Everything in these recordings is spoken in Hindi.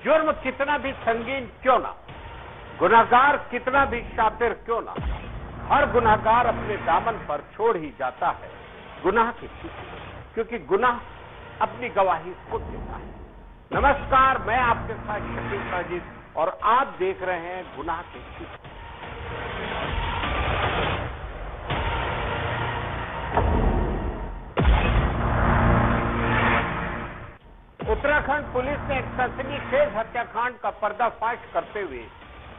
जुर्म कितना भी संगीन क्यों ना, गुनाहगार कितना भी शातिर क्यों ना, हर गुनाहगार अपने दामन पर छोड़ ही जाता है गुनाह की चिट्ठी, क्योंकि गुनाह अपनी गवाही खुद देता है। नमस्कार, मैं आपके साथ शकील साजिद और आप देख रहे हैं गुनाह की चिट्ठी। उत्तराखंड पुलिस ने एक सनसनीखेज हत्याकांड का पर्दाफाश करते हुए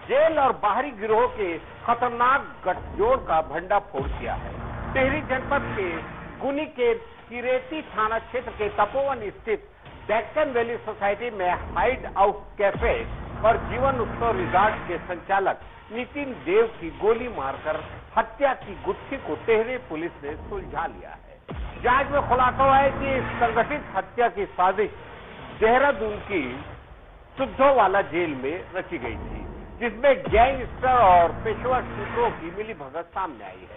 जेल और बाहरी गिरोह के खतरनाक गठजोड़ का भंडाफोड़ किया है। टिहरी जनपद के गुनी के किरेती थाना क्षेत्र के तपोवन स्थित डेक्कन वैली सोसाइटी में हाइड आउट कैफे और जीवन उत्सव रिजॉर्ट के संचालक नितिन देव की गोली मारकर हत्या की गुत्थी को टिहरी पुलिस ने सुलझा लिया है। जांच में खुलासा हुआ है कि इस संगठित हत्या की साजिश देहरादून की सुद्धोवाला जेल में रची गई थी, जिसमें गैंगस्टर और पेशेवर शूटरों की मिलीभगत सामने आई है।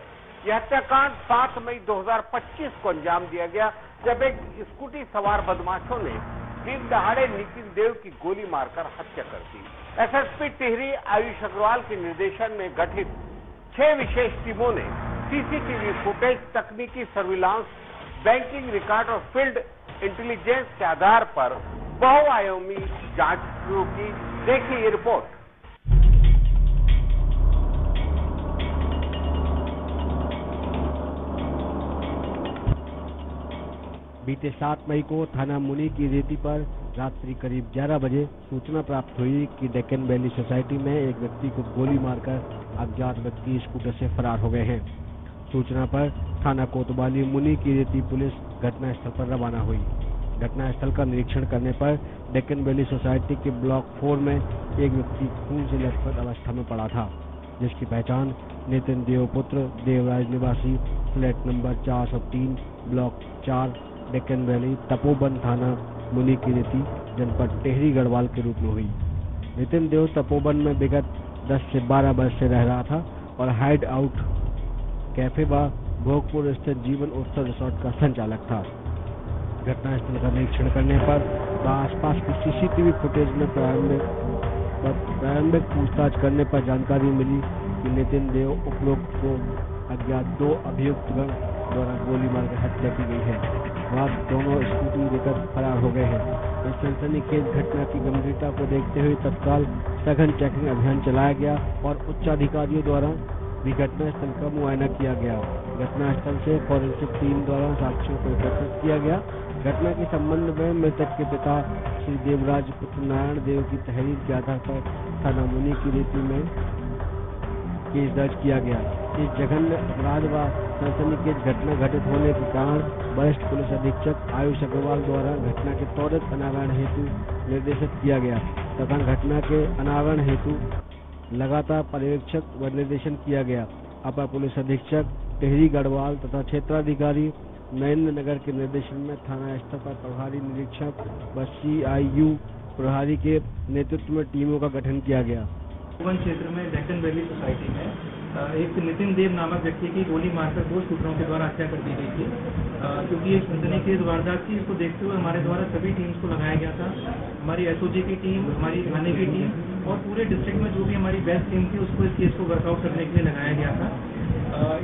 यह हत्याकांड 7 मई 2025 को अंजाम दिया गया, जब एक स्कूटी सवार बदमाशों ने दिन दहाड़े नितिन देव की गोली मारकर हत्या कर दी। एसएसपी टिहरी आयुष अग्रवाल के निर्देशन में गठित 6 विशेष टीमों ने सीसीटीवी फुटेज, तकनीकी सर्विलांस, बैंकिंग रिकॉर्ड और फील्ड इंटेलिजेंस के आधार पर बहुआयामी जांच शुरू की। देखिए ये रिपोर्ट। बीते 7 मई को थाना मुनी की रेती पर रात्रि करीब 11 बजे सूचना प्राप्त हुई कि डेक्कन वैली सोसाइटी में एक व्यक्ति को गोली मारकर अज्ञात व्यक्ति स्कूटर से फरार हो गए हैं। सूचना पर थाना कोतवाली मुनी की रेती पुलिस घटनास्थल पर रवाना हुई। घटनास्थल का निरीक्षण करने पर डेक्कन वैली सोसाइटी के ब्लॉक 4 में एक व्यक्ति खून से लथपथ अवस्था में पड़ा था, जिसकी पहचान नितिन देव पुत्र देवराज निवासी flat number 403 block 4 Deccan valley Tapovan थाना मुनी की रेती जनपद टिहरी गढ़वाल के रूप में हुई। नितिन देव तपोवन में विगत 10 से 12 वर्ष से रह रहा था और हाइड आउट कैफे व भोगपुर स्थित जीवन उत्सव रिसोर्ट का संचालक था। घटनास्थल का निरीक्षण करने पर आसपास की सीसीटीवी फुटेज में प्रारंभिक पूछताछ करने पर जानकारी मिली कि नितिन देव उपरोक्त को अज्ञात 2 अभियुक्तगण द्वारा गोली मारकर हत्या की गई है। वह दोनों स्कूटी लेकर फरार हो गए हैं। इस सनसनीखेज घटना की गंभीरता को देखते हुए तत्काल सघन चेकिंग अभियान चलाया गया और उच्च अधिकारियों द्वारा भी घटनास्थल का मुआयना किया गया। घटनास्थल से फॉरेंसिक टीम द्वारा साक्ष्यों को एकत्रित किया गया। घटना के संबंध में मृतक के पिता श्री देवराज पुत्र नारायण देव की तहरीर के आधार पर थाना मुनी की रेती में केस दर्ज किया गया। इस जघन्य अपराध व सनसनीखेज घटना घटित होने के कारण वरिष्ठ पुलिस अधीक्षक आयुष अग्रवाल द्वारा घटना के त्वरित अनावरण हेतु निर्देशित किया गया तथा घटना के अनावरण हेतु लगातार पर्यवेक्षक व निर्देशन किया गया। अपर पुलिस अधीक्षक टिहरी गढ़वाल तथा क्षेत्राधिकारी नरेंद्र नगर के निर्देशन में थाना स्तर पर प्रभारी निरीक्षक व CIU प्रभारी के नेतृत्व में टीमों का गठन किया गया। तपोवन क्षेत्र में डेक्कन वैली सोसाइटी में एक नितिन देव नामक व्यक्ति की गोली मारकर 2 शूटरों के द्वारा हत्या कर दी गई थी। क्योंकि ये सनसनीखेज वारदात थी, इसको देखते हुए हमारे द्वारा सभी टीम्स को लगाया गया था। हमारी SOG की टीम, हमारी थाने की टीम और पूरे डिस्ट्रिक्ट में जो भी हमारी बेस्ट टीम थी उसको इस केस को वर्कआउट करने के लिए लगाया गया था।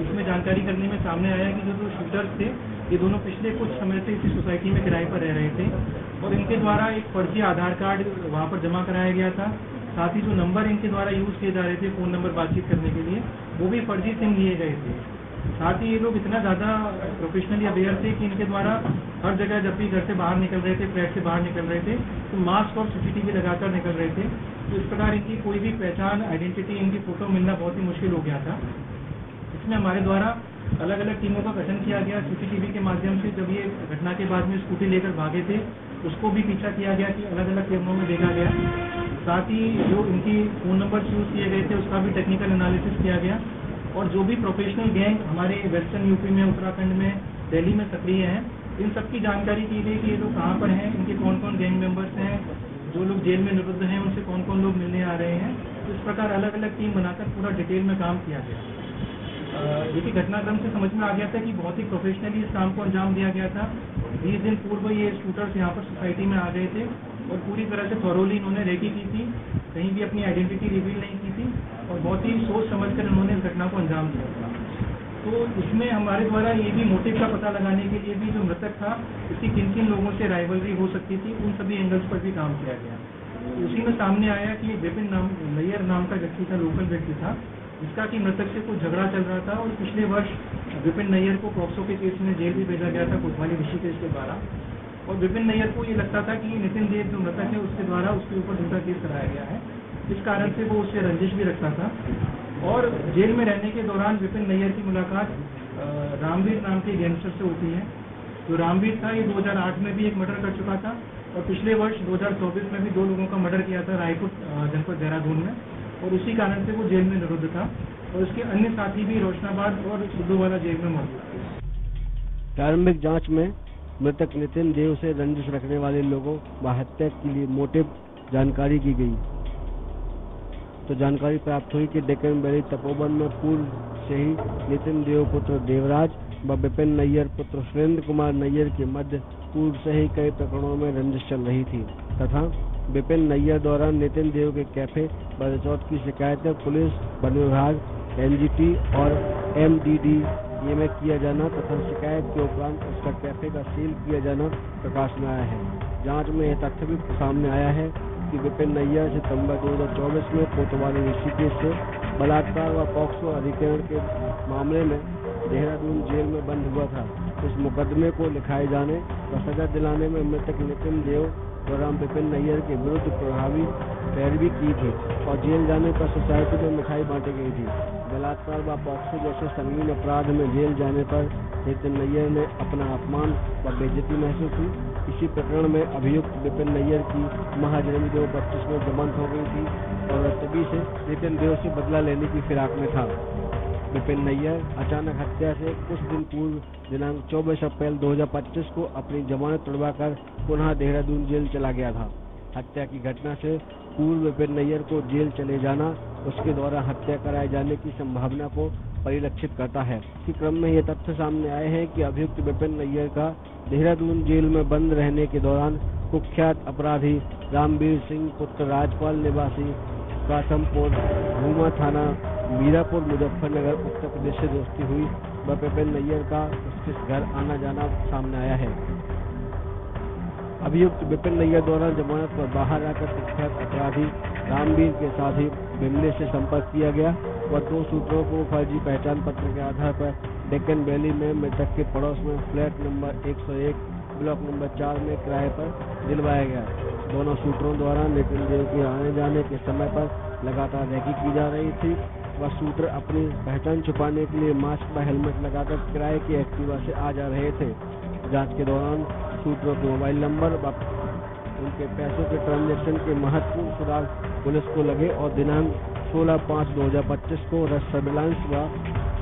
इसमें जानकारी करने में सामने आया कि जो शूटर्स थे ये दोनों पिछले कुछ समय से इसी सोसाइटी में किराए पर रह रहे थे और इनके द्वारा एक फर्जी आधार कार्ड वहाँ पर जमा कराया गया था। साथ ही जो नंबर इनके द्वारा यूज किए जा रहे थे फ़ोन नंबर बातचीत करने के लिए, वो भी फर्जी सिम लिए गए थे। साथ ही ये लोग इतना ज़्यादा प्रोफेशनली अवेयर थे कि इनके द्वारा हर जगह जब भी घर से बाहर निकल रहे थे, फ्लैट से बाहर निकल रहे थे, तो मास्क और CCTV लगाकर निकल रहे थे। तो इस प्रकार इनकी कोई भी पहचान, आइडेंटिटी, इनकी फोटो मिलना बहुत ही मुश्किल हो गया था। इसमें हमारे द्वारा अलग अलग टीमों का गठन किया गया। CCTV के माध्यम से जब ये घटना के बाद में स्कूटी लेकर भागे थे उसको भी पीछा किया गया कि अलग अलग कैमरों में देखा गया। साथ ही जो इनकी फ़ोन नंबर यूज किए गए थे उसका भी टेक्निकल एनालिसिस किया गया और जो भी प्रोफेशनल गैंग हमारे वेस्टर्न यूपी में, उत्तराखंड में, दिल्ली में सक्रिय हैं, इन सब की जानकारी की गई कि ये लोग कहाँ पर हैं, इनके कौन कौन गैंग मेंबर्स हैं, जो लोग जेल में निरुद्ध हैं उनसे कौन कौन लोग मिलने आ रहे हैं। तो इस प्रकार अलग अलग टीम बनाकर पूरा डिटेल में काम किया गया। देखिए घटनाक्रम से समझ में आ गया था कि बहुत ही प्रोफेशनली इस काम को अंजाम दिया गया था। 20 दिन पूर्व ये शूटर्स यहाँ पर सोसाइटी में आ गए थे और पूरी तरह से थॉरोली इन्होंने रेकी की थी, कहीं भी अपनी आइडेंटिटी रिवील नहीं की थी और बहुत ही सोच समझकर इन्होंने इस घटना को अंजाम दिया था। तो इसमें हमारे द्वारा ये भी मोटिव का पता लगाने के लिए भी जो मृतक था इसकी किन किन लोगों से राइवलरी हो सकती थी, उन सभी एंगल्स पर भी काम किया गया। उसी में सामने आया कि विपिन नैयर नाम का व्यक्ति था, लोकल व्यक्ति था, जिसका कि मृतक से कुछ झगड़ा चल रहा था और पिछले वर्ष विपिन नैयर को पॉक्सो के केस में जेल भी भेजा गया था कोतवाली ऋषिकेश के द्वारा। और विपिन नैयर को ये लगता था कि नितिन देव जो मृतक है उसके द्वारा उसके ऊपर झूठा केस कराया गया है, इस कारण से वो उससे रंजिश भी रखता था। और जेल में रहने के दौरान विपिन नैयर की मुलाकात रामवीर नाम के गैंगस्टर से होती है। जो रामवीर था ये 2008 में भी एक मर्डर कर चुका था और पिछले वर्ष 2024 में भी 2 लोगों का मर्डर किया था रायपुर जनपद देहरादून में, और उसी कारण से वो जेल में निरुद्ध था। और उसके अन्य साथी भी रोशनाबाद और सिद्धूवाला जेल में मौजूद थे। प्रारंभिक जांच में मृतक नितिन देव से रंजिश रखने वाले लोगों व हत्या के लिए मोटिव जानकारी की गई तो जानकारी प्राप्त हुई कि डेक्कन वैली तपोवन में पूर्व से ही नितिन देव पुत्र देवराज व विपिन नैयर पुत्र सुरेंद्र कुमार नैयर के मध्य पूर्व से ही कई प्रकरणों में रंजिश चल रही थी तथा विपिन नैयर द्वारा नितिन देव के कैफे बदचौथ की शिकायतें पुलिस, वन विभाग, एनजीटी और एमडीडीए में किया जाना तथा शिकायत के उपरांत उसका कैफे का सील किया जाना प्रकाश में आया है। जांच में यह तथ्य भी सामने आया है कि विपिन नैयर सितंबर 2024 में कोतवाली ऋषिकेश से बलात्कार व पॉक्सो अधिकरण के मामले में देहरादून जेल में बंद हुआ था। इस मुकदमे को लिखाए जाने व सजा दिलाने में मृतक नितिन देव द्वारा विपिन नैयर के विरुद्ध प्रभावी पैरवी की थी और जेल जाने पर सोसाइटी में मिठाई बांटी गई थी। बलात्कार व पॉक्सो जैसे संगीन अपराध में जेल जाने पर नितिन नैयर ने अपना अपमान व बेइज्जती महसूस हुई। इसी प्रकरण में अभियुक्त विपिन नैयर की माह जनवरी 2025 में जमानत हो गई थी और वह तभी से नितिन देव से बदला लेने की फिराक में था। विपिन नैयर अचानक हत्या से कुछ दिन पूर्व दिनांक 24 अप्रैल 2025 को अपनी जमानत तुड़वाकर पुनः देहरादून जेल चला गया था। हत्या की घटना से पूर्व विपिन नैयर को जेल चले जाना उसके द्वारा हत्या कराए जाने की संभावना को परिलक्षित करता है। इसी क्रम में ये तथ्य सामने आए हैं कि अभियुक्त विपिन नैयर का देहरादून जेल में बंद रहने के दौरान कुख्यात अपराधी रामवीर सिंह पुत्र राजपाल निवासी कासमपुर भूमा थाना मीरापुर मुजफ्फरनगर उत्तर प्रदेश से दोस्ती हुई व विपिन नैयर का उसके घर आना जाना सामने आया है। अभियुक्त विपिन नैयर द्वारा जमानत पर बाहर आकर कुख्यात अपराधी रामवीर के साथ ही बिमले से संपर्क किया गया व 2 सूत्रों को फर्जी पहचान पत्र के आधार पर डेक्कन वैली में मृतक के पड़ोस में फ्लैट नंबर 101 ब्लॉक नंबर 4 में किराए पर दिलवाया गया। दोनों सूत्रों द्वारा नितिन देव के आने जाने के समय पर लगातार रेकी की जा रही थी। वह सूत्र अपनी पहचान छुपाने के लिए मास्क व हेलमेट लगाकर किराए की एक्टिवा से आ जा रहे थे। जांच के दौरान सूत्रों के मोबाइल नंबर व उनके पैसों के ट्रांजैक्शन के महत्वपूर्ण सुराग पुलिस को लगे और दिनांक 16/5/2025 को सर्विलांस व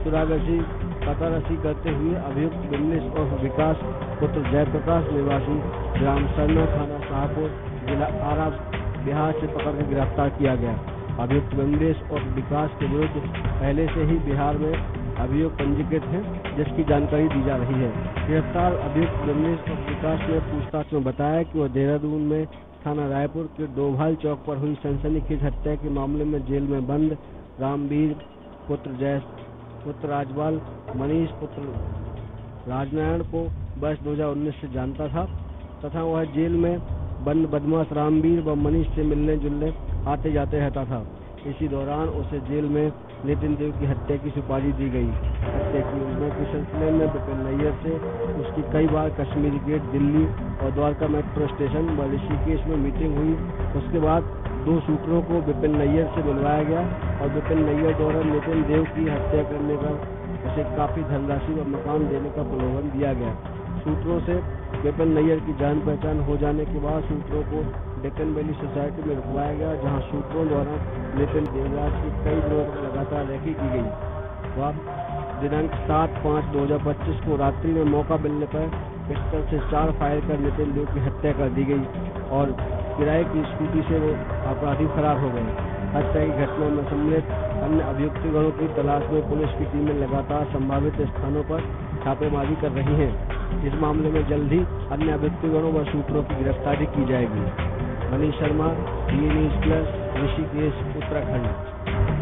सुरागसी पतारसी करते हुए अभियुक्त बिमलेश और विकास पुत्र जयप्रकाश निवासी ग्राम सरना थाना शाहपुर जिला आरा बिहार से पकड़कर गिरफ्तार किया गया। अभियुक्त बिमलेश और विकास के विरुद्ध पहले से ही बिहार में अभियोग पंजीकृत है जिसकी जानकारी दी जा रही है। गिरफ्तार अभियुक्त बिमलेश और विकास ने पूछताछ में बताया कि वह देहरादून में थाना रायपुर के डोभाल चौक पर हुई सनसनीखेज हत्या के मामले में जेल में बंद रामवीर पुत्र राजपाल मनीष पुत्र राजनारायण को वर्ष 2019 से जानता था तथा वह जेल में बंद बदमाश रामवीर व मनीष से मिलने जुलने आते जाते रहता था। इसी दौरान उसे जेल में नितिन देव की हत्या की सुपारी दी गई। हत्या की योजना के सिलसिले में विपिन नैयर से उसकी कई बार कश्मीरी गेट, दिल्ली और द्वारका मेट्रो स्टेशन व ऋषिकेश में मीटिंग हुई। उसके बाद 2 सूत्रों को विपिन नैयर से बुलवाया गया और विपिन नैयर द्वारा नितिन देव की हत्या करने का उसे काफी धनराशि व मकान देने का प्रलोभन दिया गया। सूत्रों से विपिन नैयर की जान पहचान हो जाने के बाद सूत्रों को डेक्कन वैली सोसाइटी में रुकवाया गया, जहां सूत्रों द्वारा नितिन देवराज की कई दिनों तक लगातार रेकी की गई। वह दिनांक 7/5/2025 को रात्रि में मौका मिलने पर पिस्टल से 4 फायर कर नितिन देव की हत्या कर दी गई और किराए की स्कूटी से वो अपराधी फरार हो गए। हत्या की घटना में सम्मिलित अन्य अभियुक्तगणों की तलाश में पुलिस की टीमें लगातार संभावित स्थानों पर छापेमारी कर रही हैं। इस मामले में जल्द ही अन्य अभियुक्तगणों व सूत्रों की गिरफ्तारी की जाएगी। Manish Sharma, D news plus, Rishikesh, Uttarakhand.